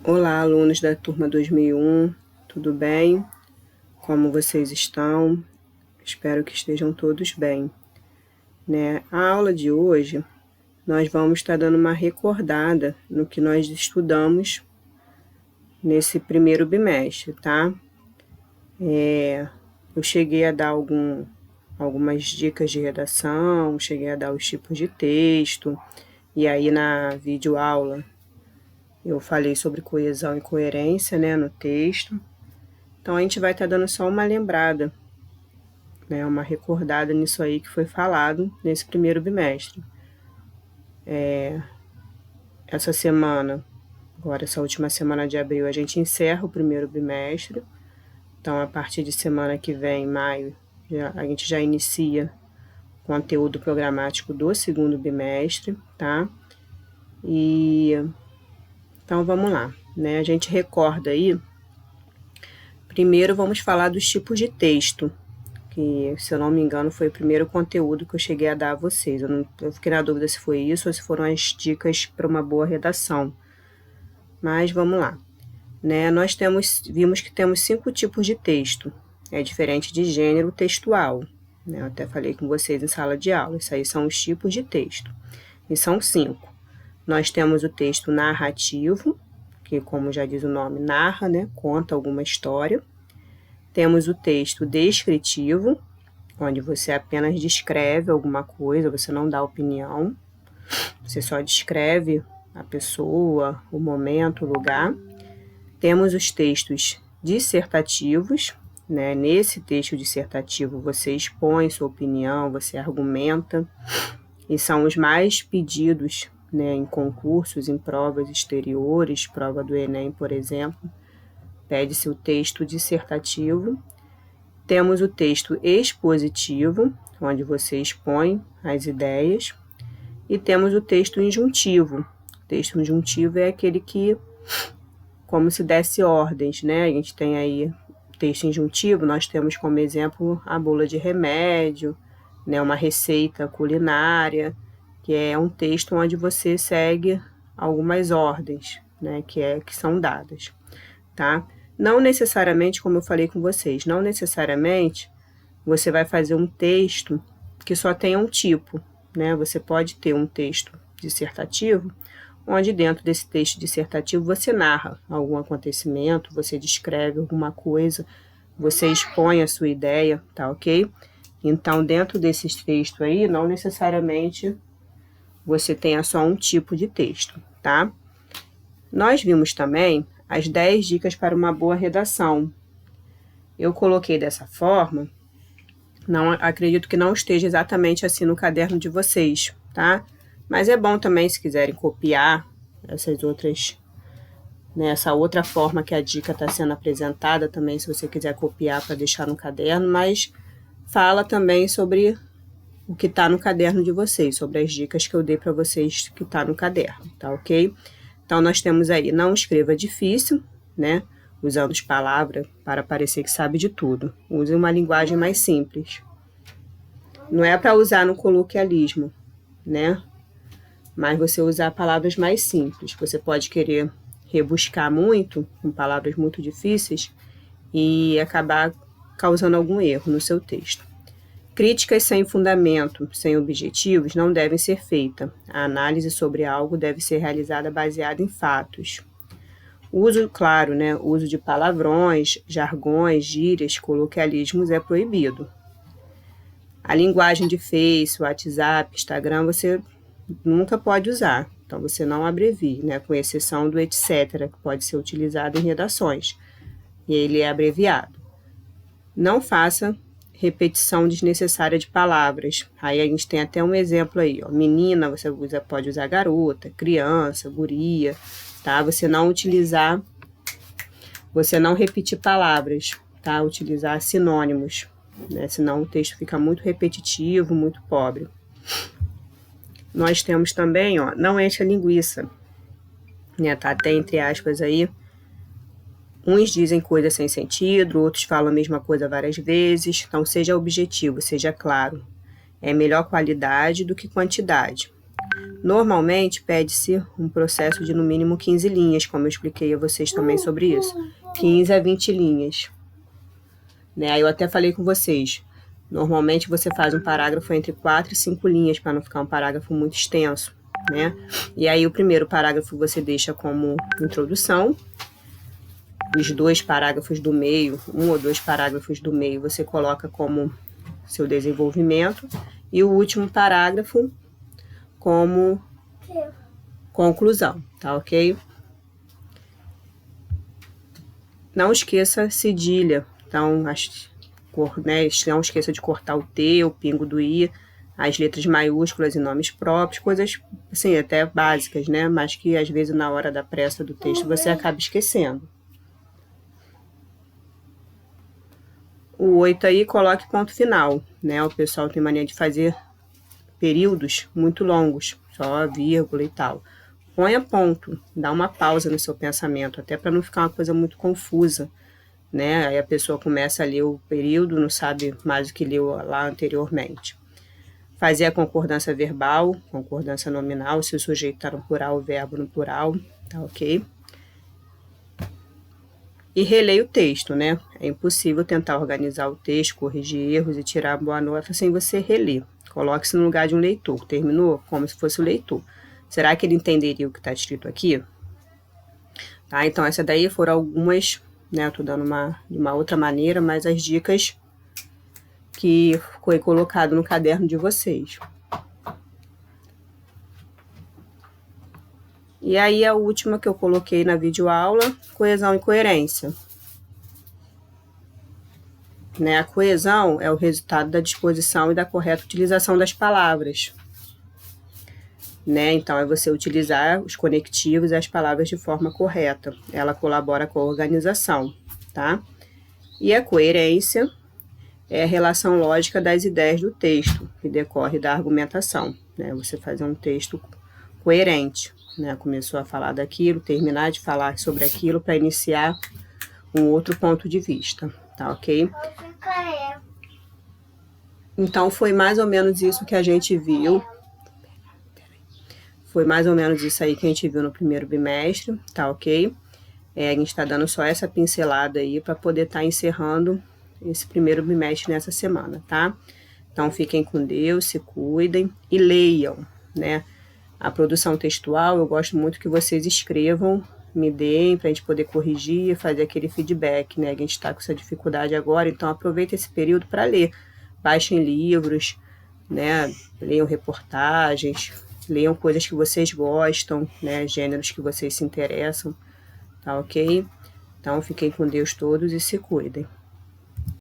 Olá, alunos da turma 2001, tudo bem? Como vocês estão? Espero que estejam todos bem. A aula de hoje, nós vamos estar dando uma recordada no que nós estudamos nesse primeiro bimestre, tá? Eu cheguei a dar algumas dicas de redação, cheguei a dar os tipos de texto, e aí na videoaula eu falei sobre coesão e coerência, no texto. Então, a gente vai estar dando só uma lembrada, uma recordada nisso aí que foi falado nesse primeiro bimestre. Essa semana, agora essa última semana de abril, a gente encerra o primeiro bimestre. Então, a partir de semana que vem, maio, a gente já inicia o conteúdo programático do segundo bimestre, tá? Então, vamos lá, A gente recorda aí. Primeiro, vamos falar dos tipos de texto, que, se eu não me engano, foi o primeiro conteúdo que eu cheguei a dar a vocês. Eu fiquei na dúvida se foi isso ou se foram as dicas para uma boa redação. Mas vamos lá. Nós vimos que temos 5 tipos de texto. É diferente de gênero textual. Eu até falei com vocês em sala de aula. Isso aí são os tipos de texto. E são 5. Nós temos o texto narrativo, que, como já diz o nome, narra, conta alguma história. Temos o texto descritivo, onde você apenas descreve alguma coisa, você não dá opinião, você só descreve a pessoa, o momento, o lugar. Temos os textos dissertativos, Nesse texto dissertativo você expõe sua opinião, você argumenta, e são os mais pedidos, em concursos, em provas exteriores, prova do Enem, por exemplo. Pede-se o texto dissertativo. Temos o texto expositivo, onde você expõe as ideias. E temos o texto injuntivo. O texto injuntivo é aquele que, como se desse ordens, A gente tem aí texto injuntivo, nós temos como exemplo a bula de remédio, uma receita culinária, que é um texto onde você segue algumas ordens, que são dadas, tá? Não necessariamente, como eu falei com vocês, não necessariamente você vai fazer um texto que só tenha um tipo, Você pode ter um texto dissertativo, onde dentro desse texto dissertativo você narra algum acontecimento, você descreve alguma coisa, você expõe a sua ideia, tá ok? Então, dentro desses textos aí, não necessariamente você tenha só um tipo de texto, tá? Nós vimos também as 10 dicas para uma boa redação. Eu coloquei dessa forma, acredito que não esteja exatamente assim no caderno de vocês, tá? Mas é bom também, se quiserem copiar essa outra forma que a dica está sendo apresentada também, se você quiser copiar para deixar no caderno, mas fala também sobre o que está no caderno de vocês, sobre as dicas que eu dei para vocês que está no caderno, tá ok? Então, nós temos aí, não escreva difícil, usando as palavras para parecer que sabe de tudo. Use uma linguagem mais simples. Não é para usar no coloquialismo, Mas você usar palavras mais simples. Você pode querer rebuscar muito, com palavras muito difíceis, e acabar causando algum erro no seu texto. Críticas sem fundamento, sem objetivos, não devem ser feitas. A análise sobre algo deve ser realizada baseada em fatos. Uso, claro, uso de palavrões, jargões, gírias, coloquialismos é proibido. A linguagem de Face, WhatsApp, Instagram, você nunca pode usar. Então, você não abrevie, com exceção do etc., que pode ser utilizado em redações. E ele é abreviado. Não faça repetição desnecessária de palavras. Aí a gente tem até um exemplo aí, ó. Menina, você pode usar garota, criança, guria, tá? Você não repetir palavras, tá? Utilizar sinônimos, Senão o texto fica muito repetitivo, muito pobre. Nós temos também, ó, não enche a linguiça, Tá até entre aspas aí. Uns dizem coisa sem sentido, outros falam a mesma coisa várias vezes. Então, seja objetivo, seja claro. É melhor qualidade do que quantidade. Normalmente, pede-se um processo de no mínimo 15 linhas, como eu expliquei a vocês também sobre isso. 15 a 20 linhas. Né? Aí eu até falei com vocês, normalmente você faz um parágrafo entre 4 e 5 linhas, para não ficar um parágrafo muito extenso, né? E aí o primeiro parágrafo você deixa como introdução, os 2 parágrafos do meio, 1 ou 2 parágrafos do meio você coloca como seu desenvolvimento, e o último parágrafo como conclusão, tá ok? Não esqueça cedilha, então, não esqueça de cortar o T, o pingo do I, as letras maiúsculas e nomes próprios, coisas assim, até básicas, né? Mas que às vezes na hora da pressa do texto você acaba esquecendo. O 8 aí, coloque ponto final, né? O pessoal tem mania de fazer períodos muito longos, só vírgula e tal. Ponha ponto, dá uma pausa no seu pensamento, até para não ficar uma coisa muito confusa, né? Aí a pessoa começa a ler o período, não sabe mais o que leu lá anteriormente. Fazer a concordância verbal, concordância nominal, se o sujeito está no plural, o verbo no plural, tá ok? E releia o texto, né? É impossível tentar organizar o texto, corrigir erros e tirar boa nota sem você reler. Coloque-se no lugar de um leitor. Terminou? Como se fosse o leitor. Será que ele entenderia o que está escrito aqui? Tá? Então, essa daí foram algumas, né? Eu tô dando de uma outra maneira, mas as dicas que foi colocado no caderno de vocês. E aí, a última que eu coloquei na videoaula, coesão e coerência. Né? A coesão é o resultado da disposição e da correta utilização das palavras. Né? Então, é você utilizar os conectivos e as palavras de forma correta. Ela colabora com a organização, tá? E a coerência é a relação lógica das ideias do texto, que decorre da argumentação, né? Você fazer um texto coerente, né? Começou a falar daquilo, terminar de falar sobre aquilo para iniciar um outro ponto de vista, tá ok? Então, foi mais ou menos isso que a gente viu. Foi mais ou menos isso aí que a gente viu no primeiro bimestre, tá ok? A gente está dando só essa pincelada aí para poder estar encerrando esse primeiro bimestre nessa semana, tá? Então, fiquem com Deus, se cuidem e leiam, né? A produção textual, eu gosto muito que vocês escrevam, me deem, para a gente poder corrigir, fazer aquele feedback, né? A gente está com essa dificuldade agora, então aproveita esse período para ler. Baixem livros, né? Leiam reportagens, leiam coisas que vocês gostam, né? Gêneros que vocês se interessam, tá ok? Então, fiquem com Deus todos e se cuidem.